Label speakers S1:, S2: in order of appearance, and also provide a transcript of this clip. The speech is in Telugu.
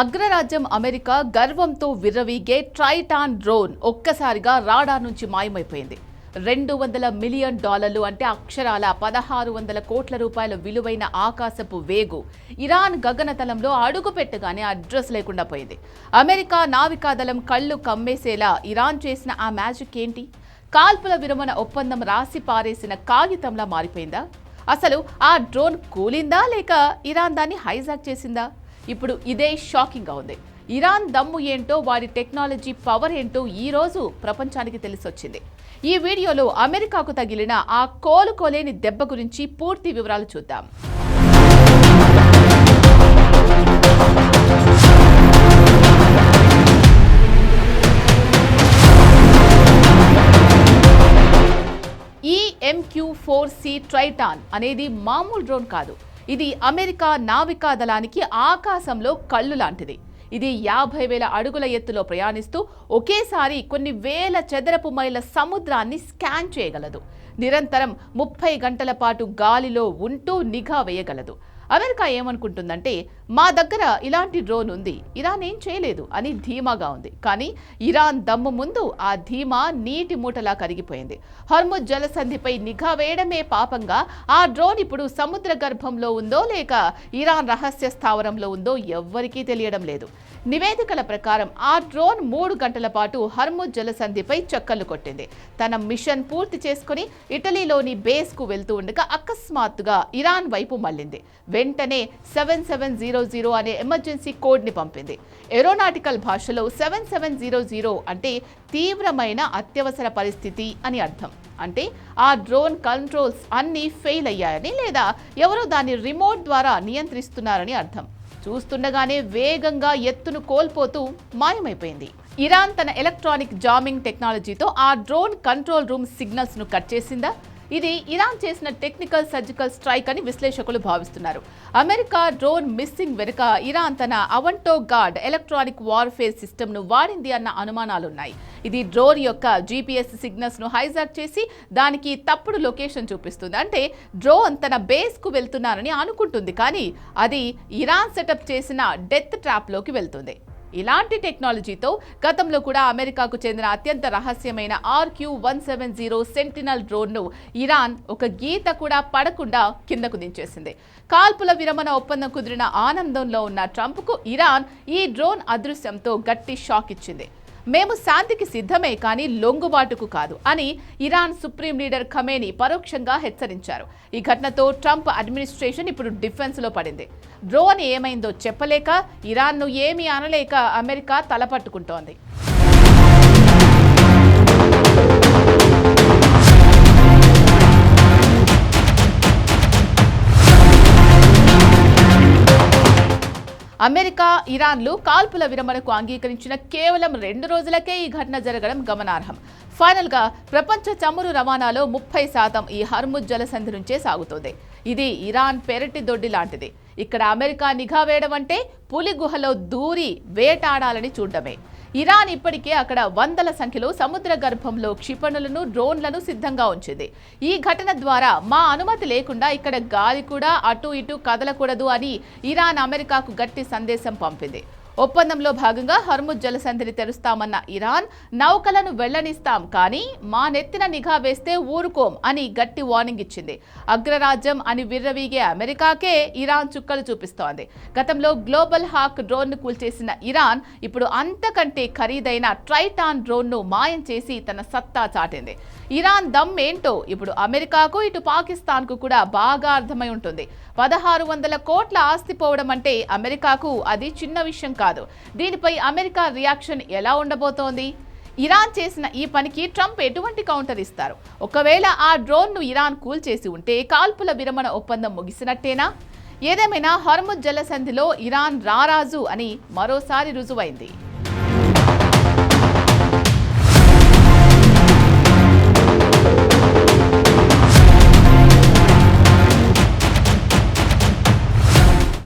S1: అగ్రరాజ్యం అమెరికా గర్వంతో విర్రవీగే ట్రైటాన్ డ్రోన్ ఒక్కసారిగా రాడార్ నుంచి మాయమైపోయింది. $200 మిలియన్ అంటే అక్షరాల 1600 కోట్ల రూపాయల విలువైన ఆకాశపు వేగు ఇరాన్ గగనతలంలో అడుగు పెట్టగానే అడ్రస్ లేకుండా పోయింది. అమెరికా నావికాదళం కళ్ళు కమ్మేసేలా ఇరాన్ చేసిన ఆ మ్యాజిక్ ఏంటి? కాల్పుల విరమణ ఒప్పందం రాసి పారేసిన కాగితంలా మారిపోయిందా? అసలు ఆ డ్రోన్ కూలిందా లేక ఇరాన్ దాన్ని హైజాక్ చేసిందా? ఇప్పుడు ఇదే షాకింగ్గా ఉంది. ఇరాన్ దమ్ము ఏంటో, వాడి టెక్నాలజీ పవర్ ఏంటో ఈ రోజు ప్రపంచానికి తెలిసొచ్చింది. ఈ వీడియోలో అమెరికాకు తగిలిన ఆ కోలుకోలేని దెబ్బ గురించి పూర్తి వివరాలు చూద్దాం. ఈ MQ-4C ట్రైటాన్ అనేది మామూలు డ్రోన్ కాదు. ఇది అమెరికా నావికా దళానికి ఆకాశంలో కళ్ళు లాంటిది. ఇది 50,000 అడుగుల ఎత్తులో ప్రయాణిస్తూ ఒకేసారి కొన్ని వేల చదరపు మైళ్ళ సముద్రాన్ని స్కాన్ చేయగలదు. నిరంతరం 30 గంటల పాటు గాలిలో ఉంటూ నిఘా వేయగలదు. అమెరికా ఏమనుకుంటుందంటే, మా దగ్గర ఇలాంటి డ్రోన్ ఉంది, ఇరాన్ ఏం చేయలేదు అని ధీమాగా ఉంది. కానీ ఇరాన్ దమ్ము ముందు ఆ ధీమా నీటి మూటలా కరిగిపోయింది. హర్ముజ్ జలసంధిపై నిఘా వేయడమే పాపంగా ఆ డ్రోన్ ఇప్పుడు సముద్ర గర్భంలో ఉందో లేక ఇరాన్ రహస్య స్థావరంలో ఉందో ఎవ్వరికీ తెలియడం లేదు. నివేదికల ప్రకారం ఆ డ్రోన్ 3 గంటల పాటు హర్ముజ్ జలసంధిపై చక్కర్లు కొట్టింది. తన మిషన్ పూర్తి చేసుకుని ఇటలీలోని బేస్కు వెళ్తూ ఉండగా అకస్మాత్తుగా ఇరాన్ వైపు మళ్లింది. వెంటనే 7700 అనే ఎమర్జెన్సీ కోడ్ని పంపింది. ఏరోనాటికల్ భాషలో 7700 అంటే తీవ్రమైన అత్యవసర పరిస్థితి అని అర్థం. అంటే ఆ డ్రోన్ కంట్రోల్స్ అన్నీ ఫెయిల్ అయ్యాయని లేదా ఎవరో దాన్ని రిమోట్ ద్వారా నియంత్రిస్తున్నారని అర్థం. చూస్తుండగానే వేగంగా ఎత్తును కోల్పోతూ మాయమైపోయింది. ఇరాన్ తన ఎలక్ట్రానిక్ జామింగ్ టెక్నాలజీతో ఆ డ్రోన్ కంట్రోల్ రూమ్ సిగ్నల్స్ను కట్ చేసిందా? ఇది ఇరాన్ చేసిన టెక్నికల్ సర్జికల్ స్ట్రైక్ అని విశ్లేషకులు భావిస్తున్నారు. అమెరికా డ్రోన్ మిస్సింగ్ వెనుక ఇరాన్ తన అవెంటో గార్డ్ ఎలక్ట్రానిక్ వార్ఫేర్ సిస్టమ్ను వాడింది అన్న అనుమానాలున్నాయి. ఇది డ్రోన్ యొక్క GPS సిగ్నల్స్ను హైజాక్ చేసి దానికి తప్పుడు లొకేషన్ చూపిస్తుంది. అంటే డ్రోన్ తన బేస్కు వెళ్తున్నారని అనుకుంటుంది, కానీ అది ఇరాన్ సెటప్ చేసిన డెత్ ట్రాప్లోకి వెళ్తుంది. ఇలాంటి టెక్నాలజీతో గతంలో కూడా అమెరికాకు చెందిన అత్యంత రహస్యమైన RQ-170 సెంటినల్ డ్రోన్ను ఇరాన్ ఒక గీత కూడా పడకుండా కిందకు దించేసింది. కాల్పుల విరమణ ఒప్పందం కుదిరిన ఆనందంలో ఉన్న ట్రంప్కు ఇరాన్ ఈ డ్రోన్ అదృశ్యంతో గట్టి షాక్ ఇచ్చింది. మేము శాంతికి సిద్ధమే, కానీ లొంగుబాటుకు కాదు అని ఇరాన్ సుప్రీం లీడర్ ఖమేనీ పరోక్షంగా హెచ్చరించారు. ఈ ఘటనతో ట్రంప్ అడ్మినిస్ట్రేషన్ ఇప్పుడు డిఫెన్స్లో పడింది. డ్రోన్ ఏమైందో చెప్పలేక, ఇరాన్ను ఏమీ అనలేక అమెరికా తలపట్టుకుంటోంది. అమెరికా, ఇరాన్లు కాల్పుల విరమణకు అంగీకరించిన కేవలం 2 రోజులకే ఈ ఘటన జరగడం గమనార్హం. ఫైనల్గా ప్రపంచ చమురు రవాణాలో 30% ఈ హర్ముజ్ జలసంధి నుంచే సాగుతోంది. ఇది ఇరాన్ పెరటి దొడ్డి లాంటిది. ఇక్కడ అమెరికా నిఘా వేయడం అంటే పులి గుహలో దూరి వేటాడాలని చూడడమే. ఇరాన్ ఇప్పటికే అక్కడ వందల సంఖ్యలో సముద్ర గర్భంలో క్షిపణులను, డ్రోన్లను సిద్ధంగా ఉంచింది. ఈ ఘటన ద్వారా మా అనుమతి లేకుండా ఇక్కడ గాలి కూడా అటు ఇటు కదలకూడదు అని ఇరాన్ అమెరికాకు గట్టి సందేశం పంపింది. ఒప్పందంలో భాగంగా హర్ముజ్ జలసంధిని తెరుస్తామన్న ఇరాన్, నౌకలను వెళ్లనిస్తాం కానీ మా నెత్తిన నిఘా వేస్తే ఊరుకోం అని గట్టి వార్నింగ్ ఇచ్చింది. అగ్రరాజ్యం అని విర్రవీగే అమెరికాకే ఇరాన్ చుక్కలు చూపిస్తోంది. గతంలో గ్లోబల్ హాక్ డ్రోన్ను కూల్చేసిన ఇరాన్ ఇప్పుడు అంతకంటే ఖరీదైన ట్రైటాన్ డ్రోన్ను మాయం చేసి తన సత్తా చాటింది. ఇరాన్ దమ్ ఏంటో ఇప్పుడు అమెరికాకు, ఇటు పాకిస్తాన్కు కూడా బాగా అర్థమై ఉంటుంది. 1600 కోట్ల ఆస్తి పోవడం అంటే అమెరికాకు అది చిన్న విషయం కాదు. దీనిపై అమెరికా రియాక్షన్ ఎలా ఉండబోతోంది? ఇరాన్ చేసిన ఈ పనికి ట్రంప్ ఎటువంటి కౌంటర్ ఇస్తారు? ఒకవేళ ఆ డ్రోన్ను ఇరాన్ కూల్చేసి ఉంటే కాల్పుల విరమణ ఒప్పందం ముగిసినట్టేనా? ఏదేమైనా హర్ముజ్ జలసంధిలో ఇరాన్ రారాజు అని మరోసారి రుజువైంది.